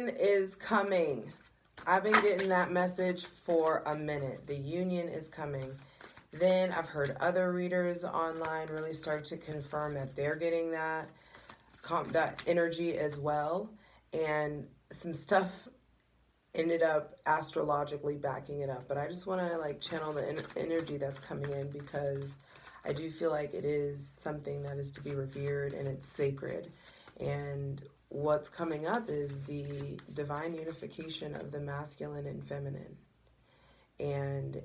union is coming. I've been getting that message for a minute. The union is coming. Then I've heard other readers online really start to confirm that they're getting that energy as well. And some stuff ended up astrologically backing it up. But I just want to like channel the energy that's coming in, because I do feel like it is something that is to be revered and it's sacred. And what's coming up is the divine unification of the masculine and feminine. And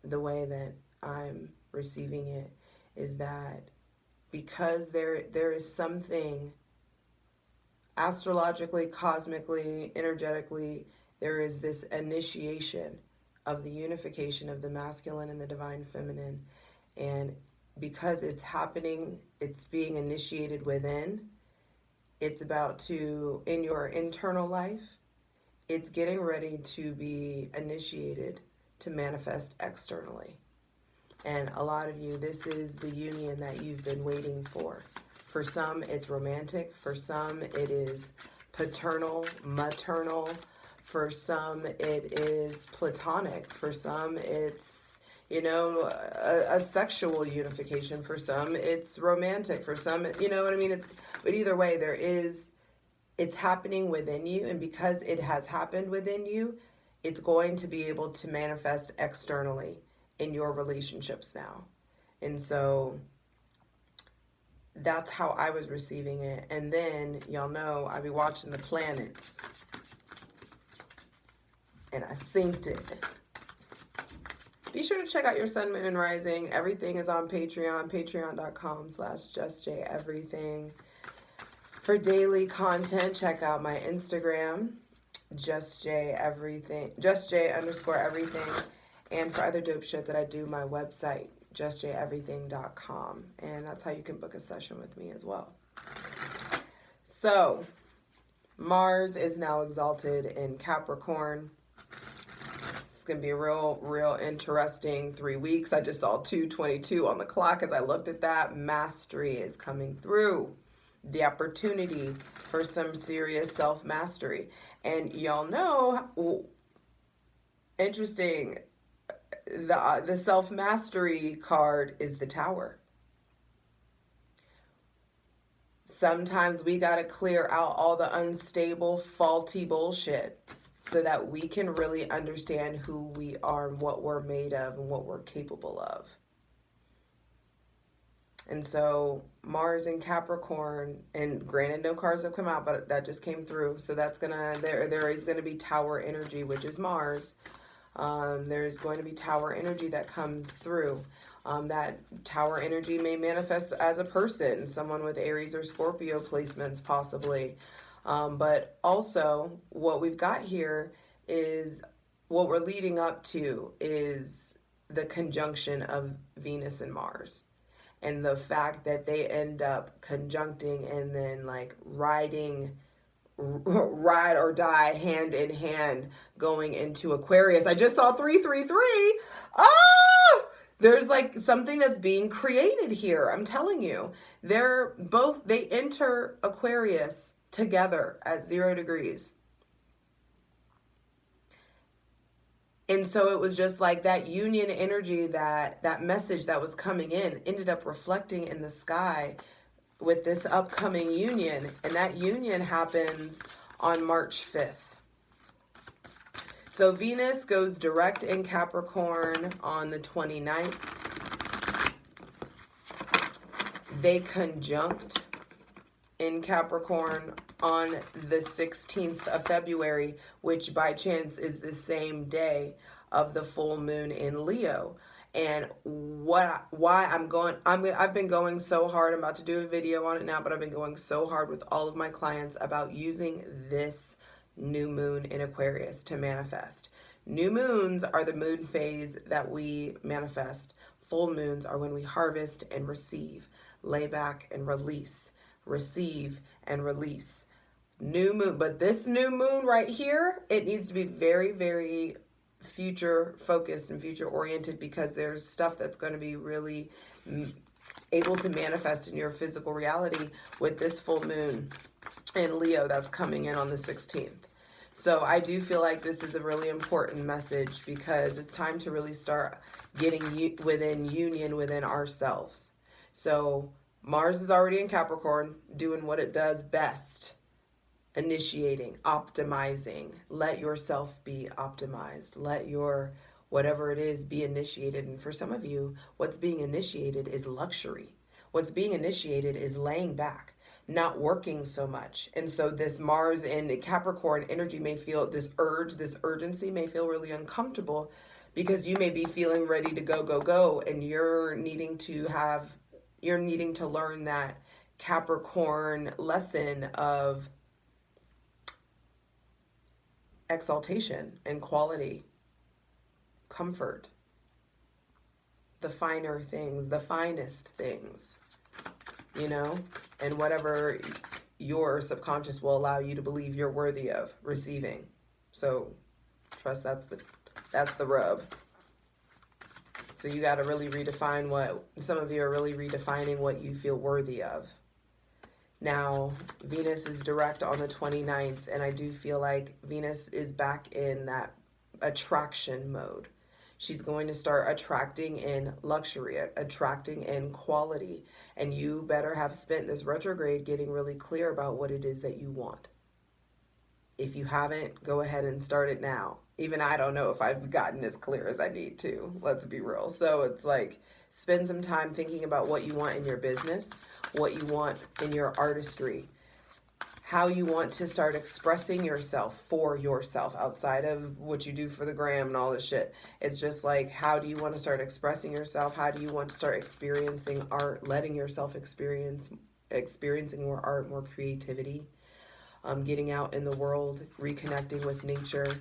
the way that I'm receiving it is that because there is something astrologically, cosmically, energetically, there is this initiation of the unification of the masculine and the divine feminine. And because it's happening, it's being initiated within. It's about to, in your internal life, it's getting ready to be initiated to manifest externally. And a lot of you, this is the union that you've been waiting for. For some, it's romantic. For some, it is paternal, maternal. For some, it is platonic. For some, it's, a sexual unification. For some, it's romantic. For some, you know what I mean? But either way, it's happening within you. And because it has happened within you, it's going to be able to manifest externally in your relationships now. And so that's how I was receiving it. And then, y'all know, I be watching the planets. And I synced it. Be sure to check out your sun, moon, and rising. Everything is on Patreon, patreon.com/justjeverything. For daily content, check out my Instagram, justjeverything, justj_everything. And for other dope shit that I do, my website, justjeverything.com. And that's how you can book a session with me as well. So, Mars is now exalted in Capricorn. It's going to be a real interesting 3 weeks. I just saw 2:22 on the clock as I looked at that. Mastery is coming through. The opportunity for some serious self-mastery. And y'all know, interesting, the self-mastery card is the Tower. Sometimes we got to clear out all the unstable, faulty bullshit so that we can really understand who we are and what we're made of and what we're capable of. And so Mars in Capricorn, and granted no cards have come out, but that just came through. So that's there is gonna be Tower energy, which is Mars. There's going to be Tower energy that comes through. That Tower energy may manifest as a person, someone with Aries or Scorpio placements possibly. But also what we've got here is, what we're leading up to is the conjunction of Venus and Mars. And the fact that they end up conjuncting and then like ride or die hand in hand going into Aquarius. I just saw 333. There's like something that's being created here. I'm telling you, they enter Aquarius together at 0 degrees. And so it was just like that union energy, that message that was coming in ended up reflecting in the sky with this upcoming union. And that union happens on March 5th. So Venus goes direct in Capricorn on the 29th. They conjunct in Capricorn on the 16th of February, which by chance is the same day of the full moon in Leo. And I've been going so hard. I'm about to do a video on it now, but I've been going so hard with all of my clients about using this new moon in Aquarius to manifest. New moons are the moon phase that we manifest. Full moons are when we harvest and receive, lay back and release, receive and release. New moon, but this new moon right here, it needs to be very, very future focused and future oriented, because there's stuff that's going to be really able to manifest in your physical reality with this full moon. in Leo that's coming in on the 16th. So I do feel like this is a really important message because it's time to really start getting within union within ourselves. So Mars is already in Capricorn doing what it does best, initiating, optimizing. Let yourself be optimized. Let your whatever it is be initiated. And for some of you, what's being initiated is luxury. What's being initiated is laying back, not working so much. And so this Mars and Capricorn energy may feel this urge, this urgency may feel really uncomfortable because you may be feeling ready to go, go, go. And you're needing to learn that Capricorn lesson of exaltation and quality, comfort, the finer things, the finest things, you know, and whatever your subconscious will allow you to believe you're worthy of receiving. So trust that's the rub. So you got to really redefine what, some of you are really redefining what you feel worthy of. Now, Venus is direct on the 29th, and I do feel like Venus is back in that attraction mode. She's going to start attracting in luxury, attracting in quality, and you better have spent this retrograde getting really clear about what it is that you want. If you haven't, go ahead and start it now. Even I don't know if I've gotten as clear as I need to, let's be real. So it's like, spend some time thinking about what you want in your business, what you want in your artistry, how you want to start expressing yourself for yourself outside of what you do for the gram and all this shit. It's just like, how do you want to start expressing yourself? How do you want to start experiencing art, letting yourself experiencing more art, more creativity, getting out in the world, reconnecting with nature,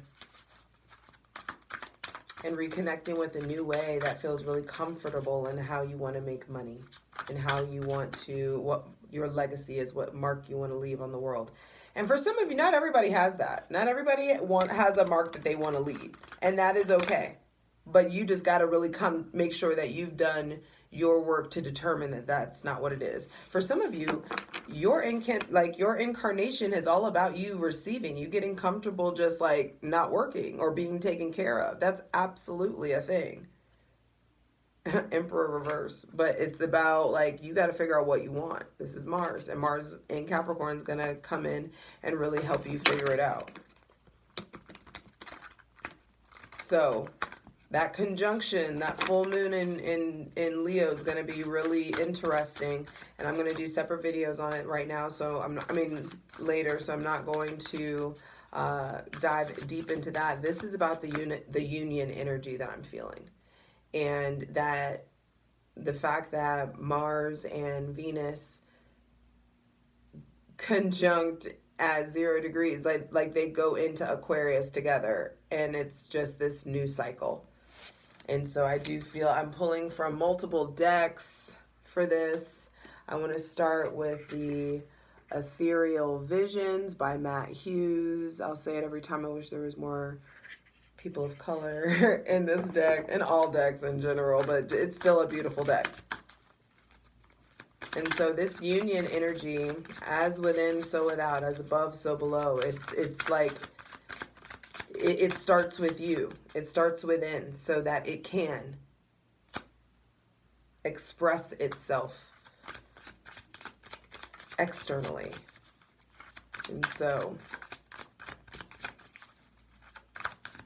and reconnecting with a new way that feels really comfortable in how you want to make money and how you want to, what your legacy is, what mark you want to leave on the world. And for some of you, not everybody has that. Not everybody has a mark that they want to leave. And that is okay. But you just got to really make sure that you've done your work to determine that that's not what it is. For some of you, your incarnation is all about you receiving, you getting comfortable just like not working or being taken care of. That's absolutely a thing. Emperor reverse. But it's about like, you got to figure out what you want. This is Mars, and Mars in Capricorn is going to come in and really help you figure it out. So that conjunction, that full moon in Leo is going to be really interesting, and I'm going to do separate videos on it right now. So later. So I'm not going to dive deep into that. This is about the union energy that I'm feeling, and that the fact that Mars and Venus conjunct at 0 degrees, like they go into Aquarius together, and it's just this new cycle. And so I do feel I'm pulling from multiple decks for this. I want to start with the Ethereal Visions by Matt Hughes. I'll say it every time. I wish there was more people of color in this deck, and all decks in general, but it's still a beautiful deck. And so this union energy, as within, so without, as above, so below, it's like, it starts with you. It starts within so that it can express itself externally. And so,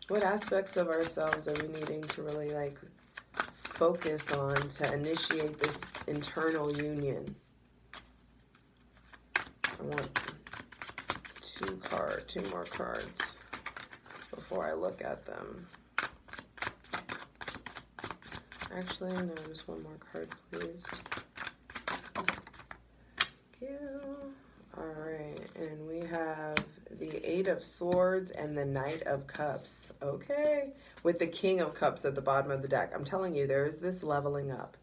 what aspects of ourselves are we needing to really like focus on to initiate this internal union? I want two more cards before I look at them. Actually, no, just one more card, please. Thank you. All right, and we have the 8 of Swords and the Knight of Cups. Okay, with the King of Cups at the bottom of the deck. I'm telling you, there is this leveling up.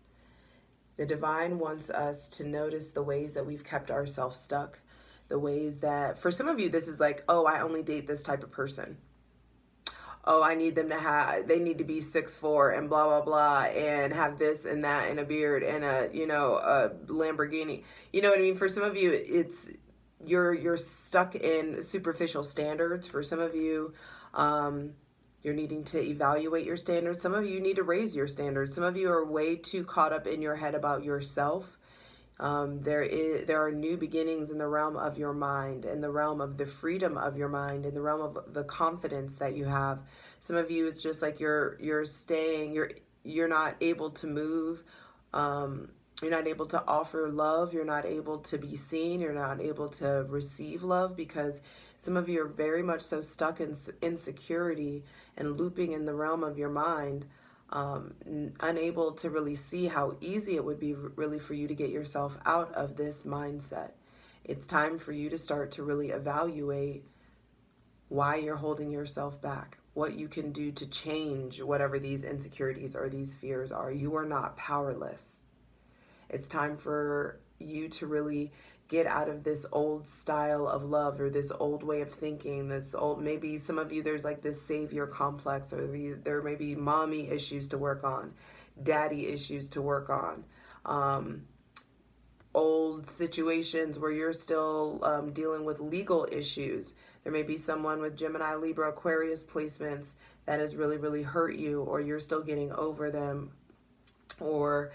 The divine wants us to notice the ways that we've kept ourselves stuck. The ways that, for some of you, this is like, oh, I only date this type of person. Oh, I need them to they need to be 6'4" and blah, blah, blah, and have this and that and a beard and a Lamborghini. You know what I mean? For some of you, it's you're stuck in superficial standards. For some of you, you're needing to evaluate your standards. Some of you need to raise your standards. Some of you are way too caught up in your head about yourself. There are new beginnings in the realm of your mind, in the realm of the freedom of your mind, in the realm of the confidence that you have. Some of you, it's just like you're not able to move. You're not able to offer love. You're not able to be seen. You're not able to receive love because some of you are very much so stuck in insecurity and looping in the realm of your mind, unable to really see how easy it would be really for you to get yourself out of this mindset. It's time for you to start to really evaluate why you're holding yourself back, what you can do to change whatever these insecurities or these fears are. You are not powerless. It's time for you to really get out of this old style of love or this old way of thinking, this old, maybe some of you, there's like this savior complex, or there may be mommy issues to work on, daddy issues to work on, old situations where you're still dealing with legal issues. There may be someone with Gemini, Libra, Aquarius placements that has really, really hurt you, or you're still getting over them, or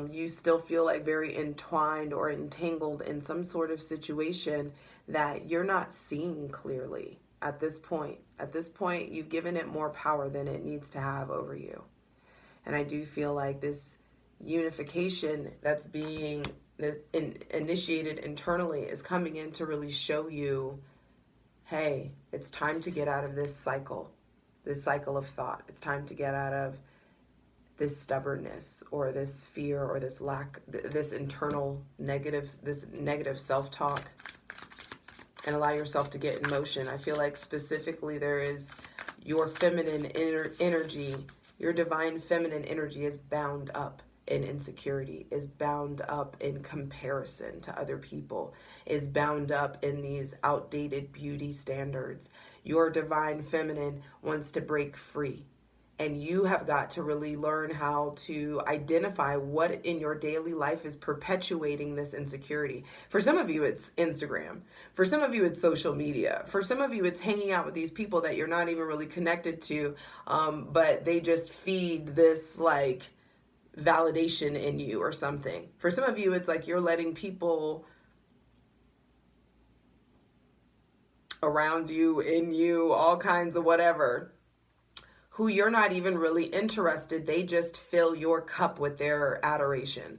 you still feel like very entwined or entangled in some sort of situation that you're not seeing clearly at this point. At this point, you've given it more power than it needs to have over you. And I do feel like this unification that's being initiated internally is coming in to really show you, hey, it's time to get out of this cycle of thought. It's time to get out of this stubbornness or this fear or this lack, this internal this negative self-talk, and allow yourself to get in motion. I feel like specifically there is your feminine energy, your divine feminine energy is bound up in insecurity, is bound up in comparison to other people, is bound up in these outdated beauty standards. Your divine feminine wants to break free. And you have got to really learn how to identify what in your daily life is perpetuating this insecurity. For some of you, it's Instagram. For some of you, it's social media. For some of you, it's hanging out with these people that you're not even really connected to, but they just feed this like validation in you or something. For some of you, it's like you're letting people around you, in you, all kinds of whatever, who you're not even really interested, they just fill your cup with their adoration.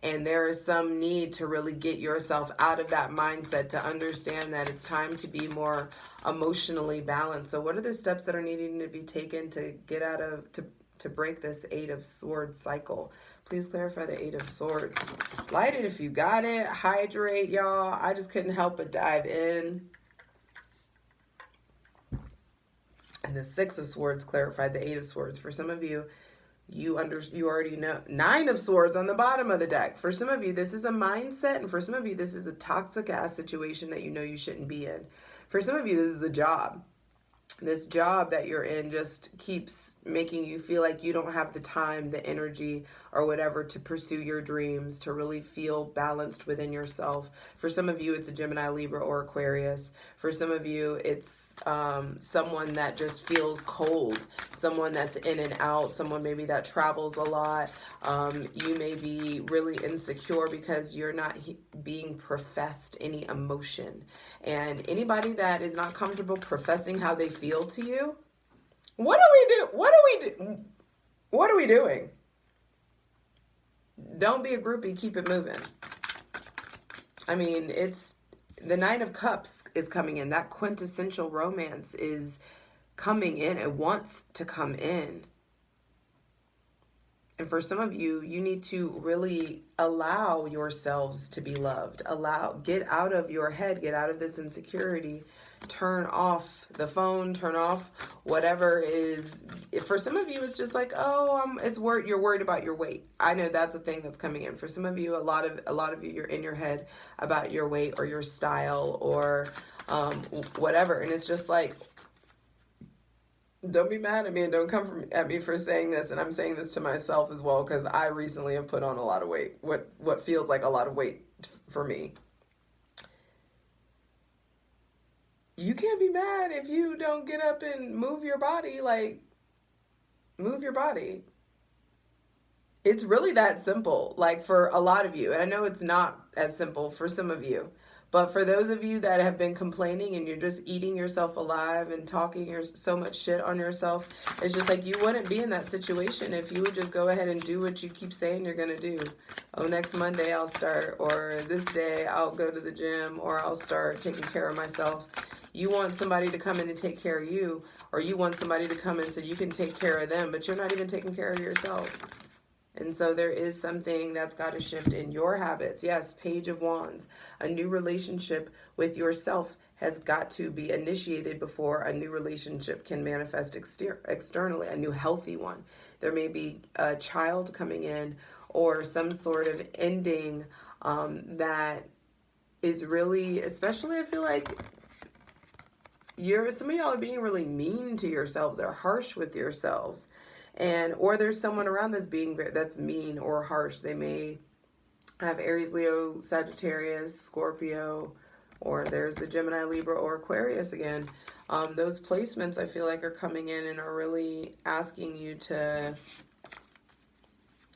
And there is some need to really get yourself out of that mindset to understand that it's time to be more emotionally balanced. So what are the steps that are needing to be taken to get out of, to break this 8 of Swords cycle? Please clarify the 8 of Swords. Light it if you got it. Hydrate, y'all. I just couldn't help but dive in. And the 6 of Swords clarified the 8 of Swords. For some of you, you already know 9 of Swords on the bottom of the deck. For some of you, this is a mindset, and for some of you, this is a toxic ass situation that you know you shouldn't be in. For some of you, this is a job. This job that you're in just keeps making you feel like you don't have the time, the energy, or whatever to pursue your dreams, to really feel balanced within yourself. For some of you, it's a Gemini, Libra, or Aquarius. For some of you, it's someone that just feels cold, someone that's in and out, someone maybe that travels a lot. You may be really insecure because you're not being professed any emotion. And anybody that is not comfortable professing how they feel to you, what do we do? What are we doing? Don't be a groupie, keep it moving. I mean, it's the 9 of Cups is coming in. That quintessential romance is coming in. It wants to come in. And for some of you, you need to really allow yourselves to be loved. Get out of your head, get out of this insecurity. Turn off the phone, turn off whatever is. For some of you, it's just like, oh, you're worried about your weight. I know that's a thing that's coming in. For some of you, a lot of you, you're in your head about your weight or your style or whatever. And it's just like, don't be mad at me and don't come at me for saying this. And I'm saying this to myself as well, because I recently have put on a lot of weight, what feels like a lot of weight for me. you can't be mad if you don't get up and move your body. Like, move your body. It's really that simple, like for a lot of you. And I know it's not as simple for some of you. But for those of you that have been complaining and you're just eating yourself alive and talking so much shit on yourself, it's just like you wouldn't be in that situation if you would just go ahead and do what you keep saying you're going to do. Oh, next Monday I'll start, or this day I'll go to the gym, or I'll start taking care of myself. You want somebody to come in and take care of you, or you want somebody to come in so you can take care of them, but you're not even taking care of yourself. And so there is something that's got to shift in your habits. Yes, Page of Wands. A new relationship with yourself has got to be initiated before a new relationship can manifest externally, a new healthy one. There may be a child coming in or some sort of ending that is really, especially I feel like some of y'all are being really mean to yourselves or harsh with yourselves. Or there's someone around that's mean or harsh. They may have Aries, Leo, Sagittarius, Scorpio, or there's the Gemini, Libra, or Aquarius again. Those placements I feel like are coming in and are really asking you to,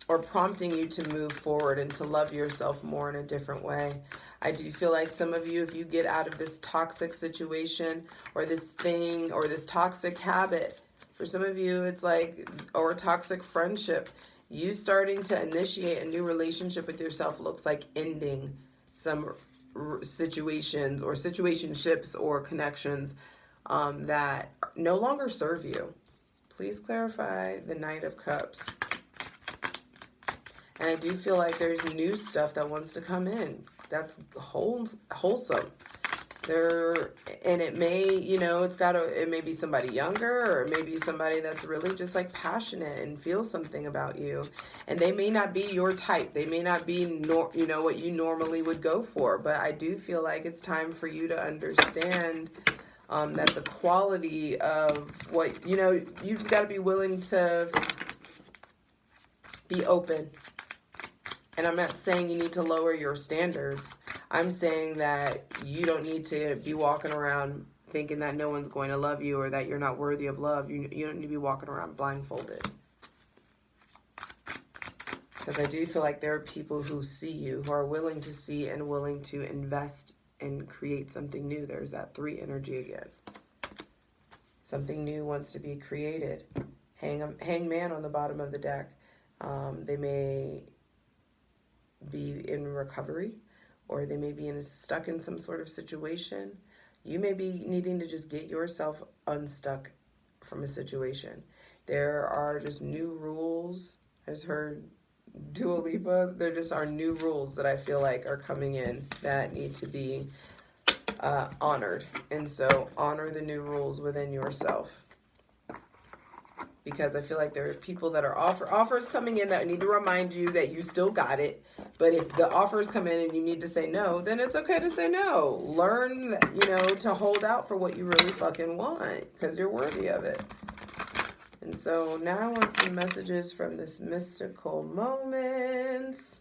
or prompting you to move forward and to love yourself more in a different way. I do feel like some of you, if you get out of this toxic situation or this thing or this toxic habit, for some of you, it's like, or toxic friendship, you starting to initiate a new relationship with yourself looks like ending some situations or situationships or connections that no longer serve you. Please clarify the Knight of Cups. And I do feel like there's new stuff that wants to come in that's wholesome. And it may, it may be somebody younger, or it may be somebody that's really just like passionate and feels something about you. And they may not be your type. They may not be, what you normally would go for. But I do feel like it's time for you to understand that the quality of what, you just got to be willing to be open. And I'm not saying you need to lower your standards. I'm saying that you don't need to be walking around thinking that no one's going to love you or that you're not worthy of love. You don't need to be walking around blindfolded. Because I do feel like there are people who see you, who are willing to see and willing to invest and create something new. There's that 3 energy again. Something new wants to be created. Hangman on the bottom of the deck. They may be in recovery, or they may be stuck in some sort of situation. You may be needing to just get yourself unstuck from a situation. There are just new rules. I just heard Dua Lipa. There just are new rules that I feel like are coming in that need to be honored. And so honor the new rules within yourself. Because I feel like there are people that are offers coming in that need to remind you that you still got it. But if the offers come in and you need to say no, then it's okay to say no. Learn, to hold out for what you really fucking want, because you're worthy of it. And so now I want some messages from this mystical moments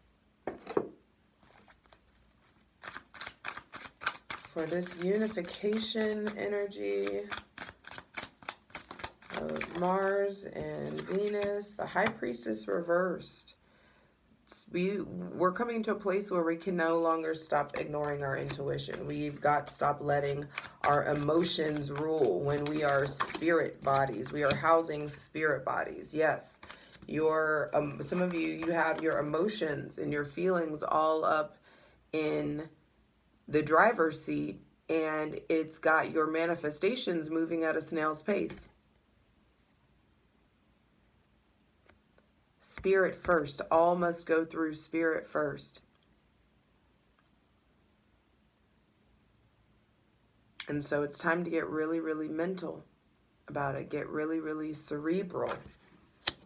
for this unification energy of Mars and Venus. The High Priestess reversed. We're coming to a place where we can no longer stop ignoring our intuition. We've got to stop letting our emotions rule when we are spirit bodies. We are housing spirit bodies. Yes, some of you have your emotions and your feelings all up in the driver's seat, and it's got your manifestations moving at a snail's pace. Spirit first. All must go through spirit first. And so it's time to get really, really mental about it. Get really, really cerebral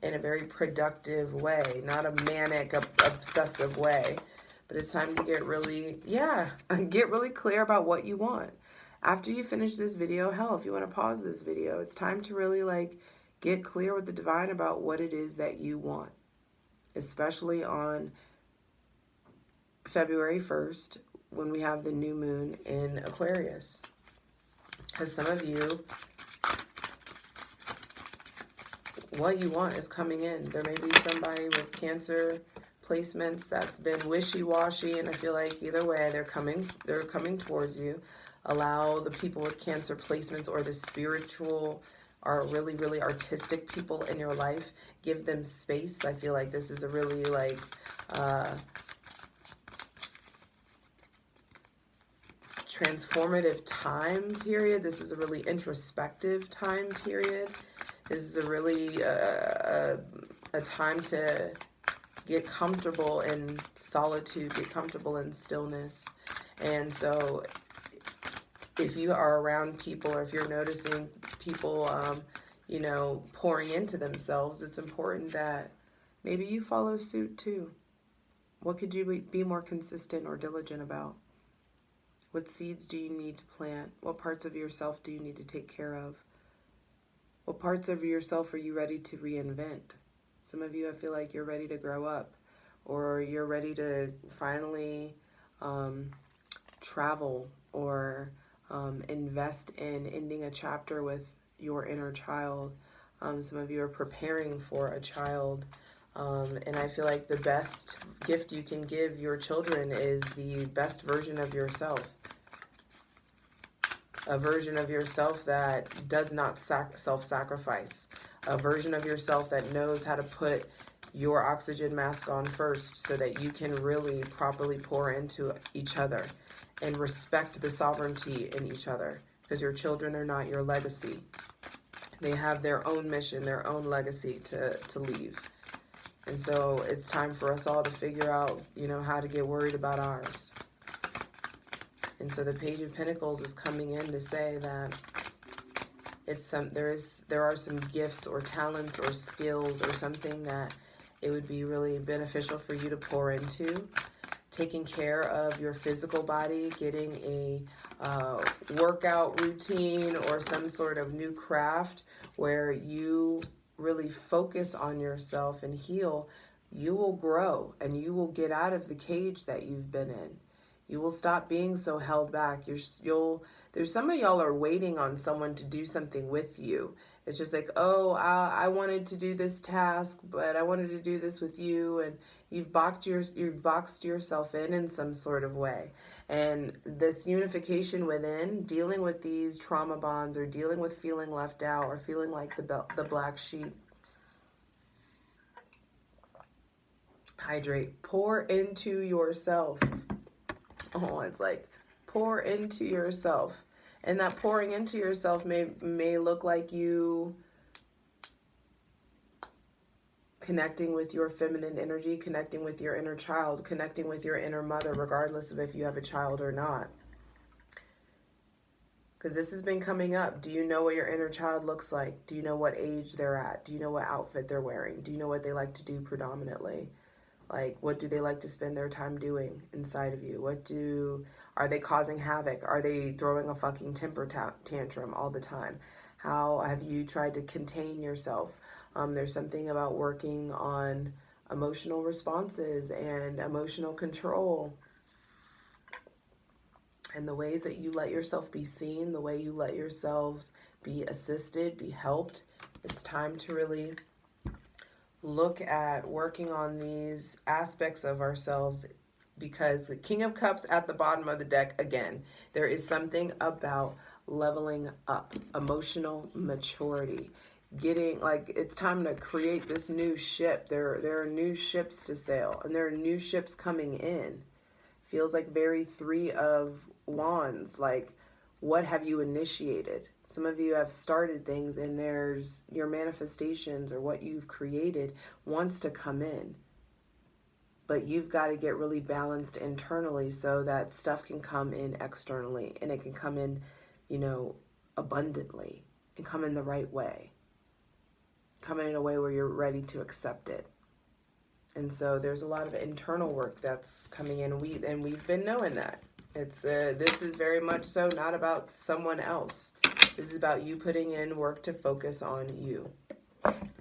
in a very productive way. Not a manic, obsessive way. But it's time to get really clear about what you want. After you finish this video, hell, if you want to pause this video, it's time to really get clear with the divine about what it is that you want. Especially on February 1st, when we have the new moon in Aquarius. Because some of you, what you want is coming in. There may be somebody with Cancer placements that's been wishy-washy, and I feel like either way they're coming towards you. Allow the people with Cancer placements or the spiritual or really, really artistic people in your life, give them space. I feel like this is a really like transformative time period. This is a really introspective time period. This is a really a time to get comfortable in solitude, get comfortable in stillness. And so if you are around people, or if you're noticing people, you know, pouring into themselves, it's important that maybe you follow suit too. What could you be more consistent or diligent about? What seeds do you need to plant? What parts of yourself do you need to take care of? What parts of yourself are you ready to reinvent? Some of you, I feel like you're ready to grow up, or you're ready to finally travel, or invest in ending a chapter with your inner child. Some of you are preparing for a child. And I feel like the best gift you can give your children is the best version of yourself. A version of yourself that does not self-sacrifice. A version of yourself that knows how to put your oxygen mask on first so that you can really properly pour into each other and respect the sovereignty in each other, because your children are not your legacy. They have their own mission, their own legacy to leave. And so it's time for us all to figure out, you know, how to get worried about ours. And so the Page of Pentacles is coming in to say that there are some gifts or talents or skills or something that it would be really beneficial for you to pour into. Taking care of your physical body, getting a workout routine or some sort of new craft where you really focus on yourself and heal, you will grow and you will get out of the cage that you've been in. You will stop being so held back. There's some of y'all are waiting on someone to do something with you. It's just like, oh, I wanted to do this task, but I wanted to do this with you, and you've boxed yourself in some sort of way. And this unification within, dealing with these trauma bonds, or dealing with feeling left out, or feeling like the black sheep. Hydrate. Pour into yourself. Oh, it's like pour into yourself. And that pouring into yourself may look like you connecting with your feminine energy, connecting with your inner child, connecting with your inner mother, regardless of if you have a child or not. Because this has been coming up. Do you know what your inner child looks like? Do you know what age they're at? Do you know what outfit they're wearing? Do you know what they like to do predominantly? Like, what do they like to spend their time doing inside of you? Are they causing havoc? Are they throwing a fucking temper tantrum all the time? How have you tried to contain yourself? There's something about working on emotional responses and emotional control, and the ways that you let yourself be seen, the way you let yourselves be assisted, be helped. It's time to really look at working on these aspects of ourselves, because the King of Cups at the bottom of the deck, again, there is something about leveling up, emotional maturity, getting, like, it's time to create this new ship. There are new ships to sail, and there are new ships coming in. Feels like very Three of Wands. Like, what have you initiated? Some of you have started things, and there's your manifestations, or what you've created wants to come in. But you've got to get really balanced internally so that stuff can come in externally, and it can come in, you know, abundantly, and come in the right way. Come in a way where you're ready to accept it. And so there's a lot of internal work that's coming in, and we've been knowing that. It's this is very much so not about someone else. This is about you putting in work to focus on you,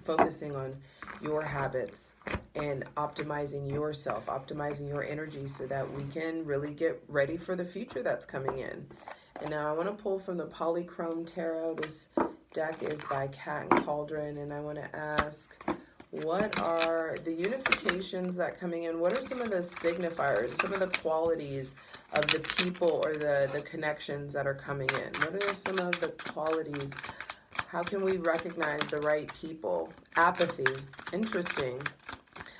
focusing on your habits and optimizing yourself, optimizing your energy, so that we can really get ready for the future that's coming in. And now I want to pull from the Polychrome Tarot. This deck is by Cat and Cauldron, and I want to ask, what are the unifications that coming in? What are some of the signifiers, some of the qualities of the people or the connections that are coming in? What are some of the qualities? How can we recognize the right people? Apathy. Interesting.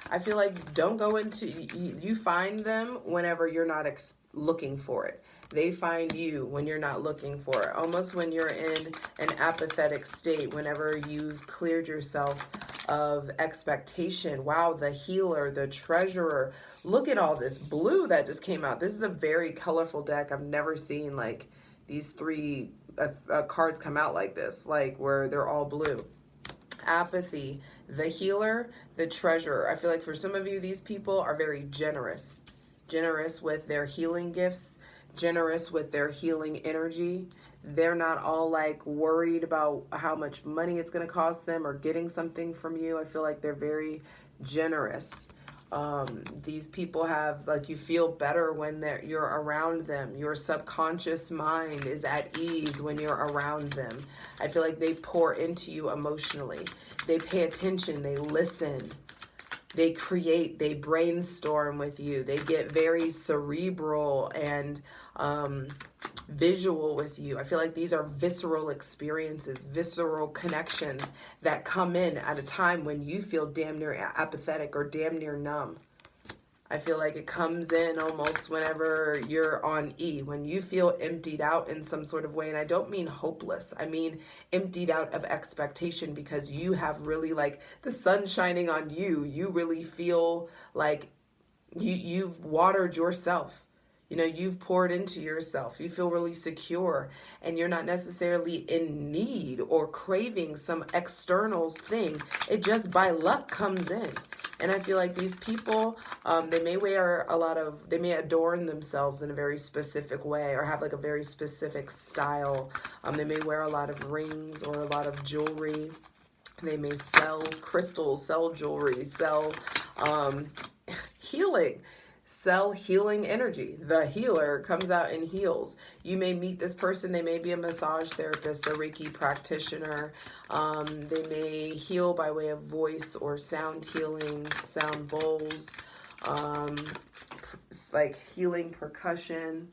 I feel like don't go into, you find them whenever you're not looking for it. They find you when you're not looking for it. Almost when you're in an apathetic state, whenever you've cleared yourself of expectation. Wow, the healer, the treasurer. Look at all this blue that just came out. This is a very colorful deck. I've never seen like these three cards come out like this, like where they're all blue. Apathy, the healer, the treasurer. I feel like for some of you, these people are very generous. Generous with their healing gifts, generous with their healing energy. They're not all like worried about how much money it's going to cost them or getting something from you. I feel like they're very generous. These people have, like, you feel better when you're around them. Your subconscious mind is at ease when you're around them. I feel like they pour into you emotionally. They pay attention. They listen. They create. They brainstorm with you. They get very cerebral and visual with you. I feel like these are visceral experiences, visceral connections that come in at a time when you feel damn near apathetic or damn near numb. I feel like it comes in almost whenever you're on E, when you feel emptied out in some sort of way. And I don't mean hopeless. I mean emptied out of expectation, because you have really, like, the sun shining on you. You really feel like you've watered yourself. You know, you've poured into yourself. You feel really secure, and you're not necessarily in need or craving some external thing. It just by luck comes in. And I feel like these people, they may they may adorn themselves in a very specific way or have like a very specific style. They may wear a lot of rings or a lot of jewelry. They may sell crystals, sell jewelry, sell healing. Sell healing energy. The healer comes out and heals. You may meet this person. They may be a massage therapist, a Reiki practitioner. They may heal by way of voice or sound healing, sound bowls, like healing percussion.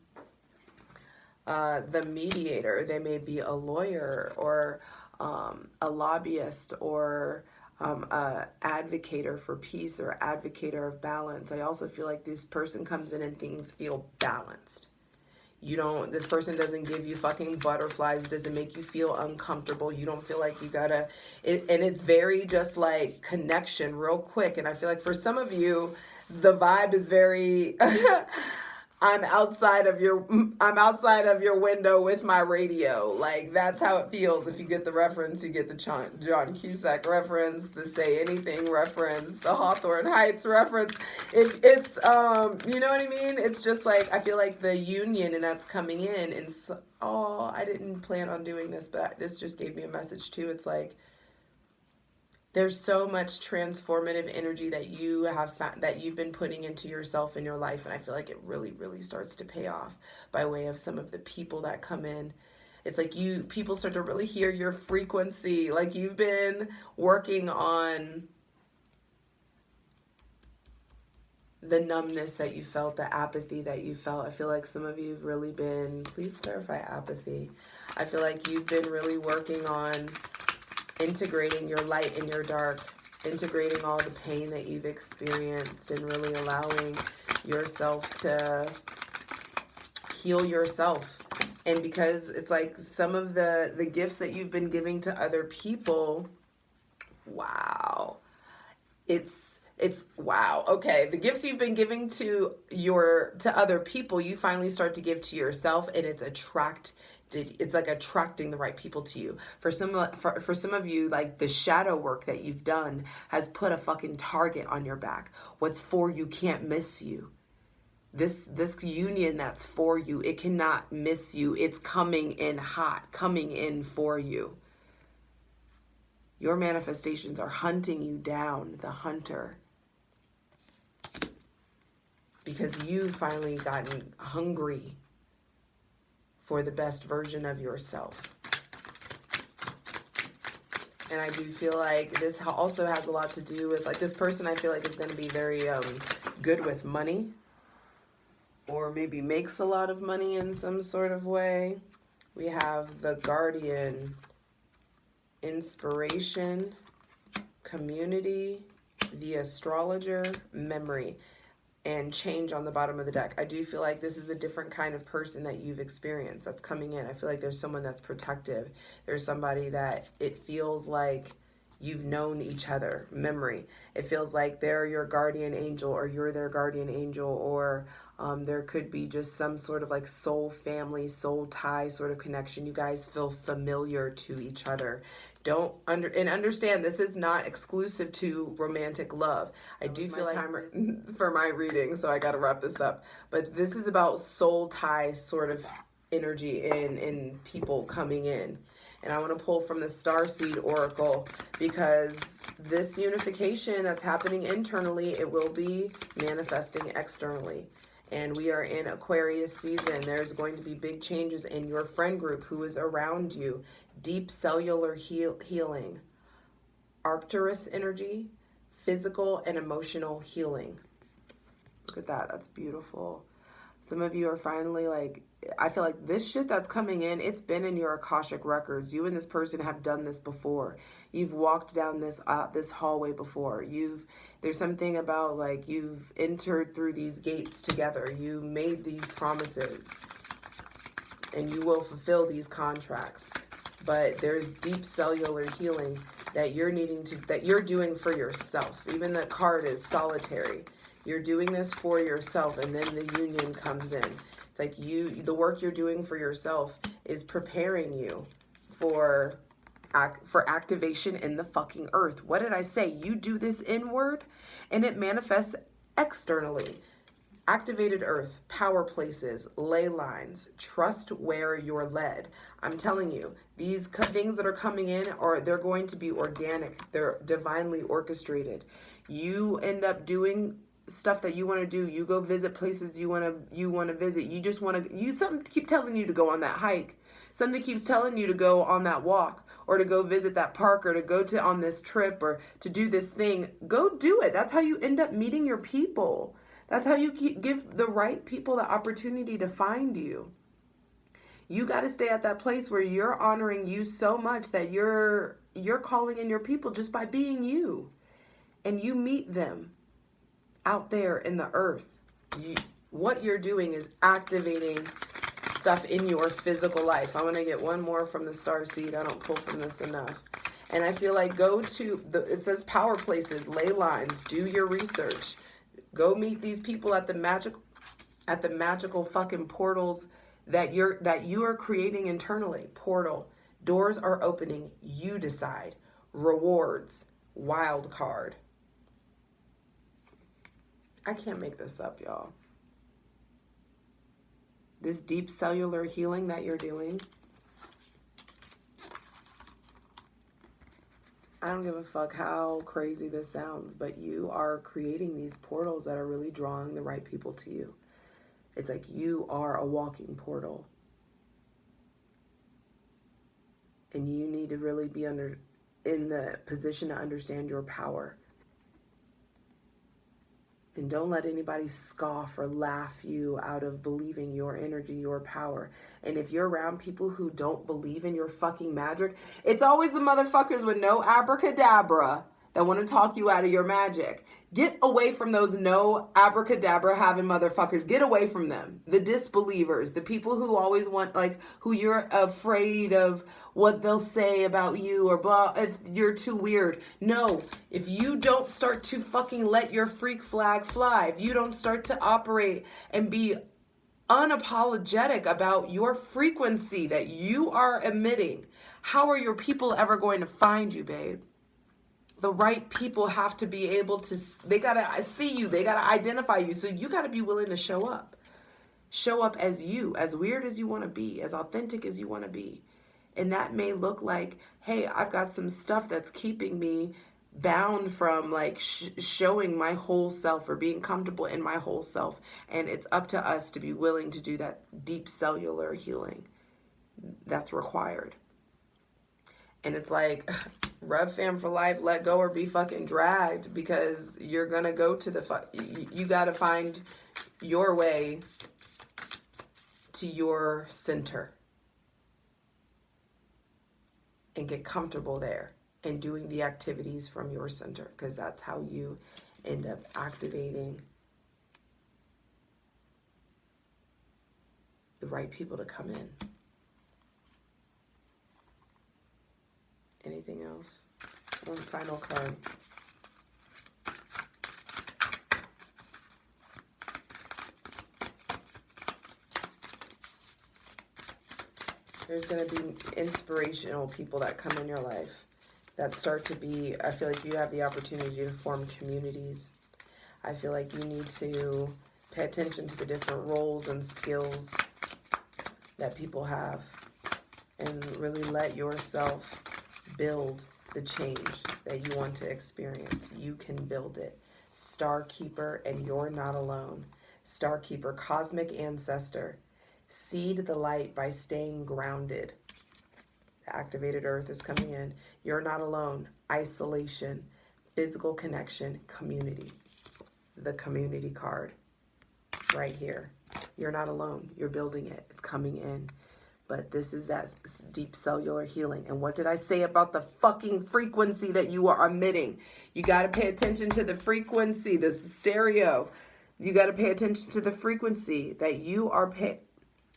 The mediator. They may be a lawyer or a lobbyist or advocator for peace or advocator of balance. I also feel like this person comes in and things feel balanced. This person doesn't give you fucking butterflies, doesn't make you feel uncomfortable. You don't feel like you gotta, and it's very just like connection real quick. And I feel like for some of you, the vibe is very, I'm outside of your window with my radio. Like, that's how it feels. If you get the reference, you get the John Cusack reference, the Say Anything reference, the Hawthorne Heights reference. It's you know what I mean? It's just like, I feel like the union, and that's coming in. And so, I didn't plan on doing this, but this just gave me a message too. It's like, there's so much transformative energy that you have that you've been putting into yourself in your life, and I feel like it really, really starts to pay off by way of some of the people that come in. It's like people start to really hear your frequency, like you've been working on the numbness that you felt, the apathy that you felt. I feel like some of you have really been, please clarify apathy. I feel like you've been really working on integrating your light and your dark, integrating all the pain that you've experienced, and really allowing yourself to heal yourself. And because it's like some of the gifts that you've been giving to other people, wow, it's wow. Okay, the gifts you've been giving to other people, you finally start to give to yourself, and it's like attracting the right people to you. For some of you, like, the shadow work that you've done has put a fucking target on your back. What's for you can't miss you. This union that's for you, it cannot miss you. It's coming in hot, coming in for you. Your manifestations are hunting you down, the hunter. Because you've finally gotten hungry for the best version of yourself. And I do feel like this also has a lot to do with, like, this person I feel like is going to be very good with money, or maybe makes a lot of money in some sort of way. We have the Guardian, Inspiration, Community, the Astrologer, Memory, and Change on the bottom of the deck. I do feel like this is a different kind of person that you've experienced that's coming in. I feel like there's someone that's protective. There's somebody that it feels like you've known each other. Memory. It feels like they're your guardian angel, or you're their guardian angel, or there could be just some sort of like soul family, soul tie sort of connection. You guys feel familiar to each other. Understand this is not exclusive to romantic love. I do feel like time for my reading, so I got to wrap this up. But this is about soul tie sort of energy in people coming in. And I want to pull from the Starseed Oracle, because this unification that's happening internally, it will be manifesting externally. And we are in Aquarius season. There's going to be big changes in your friend group who is around you. Deep cellular healing, Arcturus energy, physical and emotional healing. Look at that. That's beautiful. Some of you are finally like, I feel like this shit that's coming in, it's been in your Akashic records. You and this person have done this before. You've walked down this hallway before. There's something about like you've entered through these gates together. You made these promises and you will fulfill these contracts. But there's deep cellular healing that you're doing for yourself. Even the card is solitary. You're doing this for yourself, and then the union comes in. It's like the work you're doing for yourself is preparing you for activation in the fucking earth. What did I say? You do this inward and it manifests externally. Activated earth, power places, ley lines, trust where you're led. I'm telling you, these things that are coming in they're going to be organic. They're divinely orchestrated. You end up doing stuff that you want to do. You go visit places you want to visit. You just want to, something keep telling you to go on that hike. Something keeps telling you to go on that walk, or to go visit that park, or to go on this trip, or to do this thing. Go do it. That's how you end up meeting your people. That's how you give the right people the opportunity to find you. You got to stay at that place where you're honoring you so much that you're calling in your people just by being you. And you meet them out there in the earth. What you're doing is activating stuff in your physical life. I want to get one more from the Starseed. I don't pull from this enough. And I feel like it says power places, ley lines, do your research. Go meet these people at the magical fucking portals that you are creating internally. Portal. Doors are opening. You decide. Rewards. Wild card. I can't make this up, y'all. This deep cellular healing that you're doing, I don't give a fuck how crazy this sounds, but you are creating these portals that are really drawing the right people to you. It's like you are a walking portal. And you need to really be in the position to understand your power. And don't let anybody scoff or laugh you out of believing your energy, your power. And if you're around people who don't believe in your fucking magic, it's always the motherfuckers with no abracadabra that want to talk you out of your magic. Get away from those no abracadabra having motherfuckers. Get away from them. The disbelievers, the people who always want, like, who you're afraid of what they'll say about you, or blah, if you're too weird. No, if you don't start to fucking let your freak flag fly, if you don't start to operate and be unapologetic about your frequency that you are emitting, how are your people ever going to find you, babe? The right people have to be able to, they gotta see you, they gotta identify you, so you gotta be willing to show up. Show up as you, as weird as you want to be, as authentic as you want to be. And that may look like, hey, I've got some stuff that's keeping me bound from like showing my whole self or being comfortable in my whole self. And it's up to us to be willing to do that deep cellular healing. that's required. And it's like, Rev fam for life, let go or be fucking dragged, because you're gonna go to the you gotta find your way to your center and get comfortable there and doing the activities from your center, because that's how you end up activating the right people to come in. Anything else? One final card. There's going to be inspirational people that come in your life that start to be, I feel like you have the opportunity to form communities. I feel like you need to pay attention to the different roles and skills that people have and really let yourself build the change that you want to experience. You can build it. Star Keeper, and you're not alone. Star Keeper, cosmic ancestor. Seed the light by staying grounded. The activated earth is coming in. You're not alone. Isolation, physical connection, community. The community card right here. You're not alone. You're building it. It's coming in. But this is that deep cellular healing. And what did I say about the fucking frequency that you are emitting? You got to pay attention to the frequency. This is stereo. You got to pay attention to the frequency that you are paying.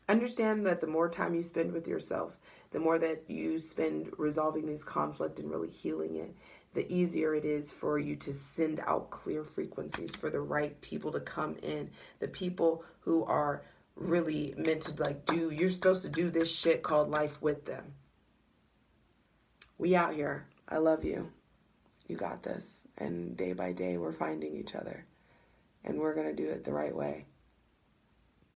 Understand that the more time you spend with yourself, the more that you spend resolving this conflict and really healing it, the easier it is for you to send out clear frequencies for the right people to come in. The people who are really meant to, like, you're supposed to do this shit called life with them. We out here. I love you. You got this. And day by day, we're finding each other. And we're going to do it the right way.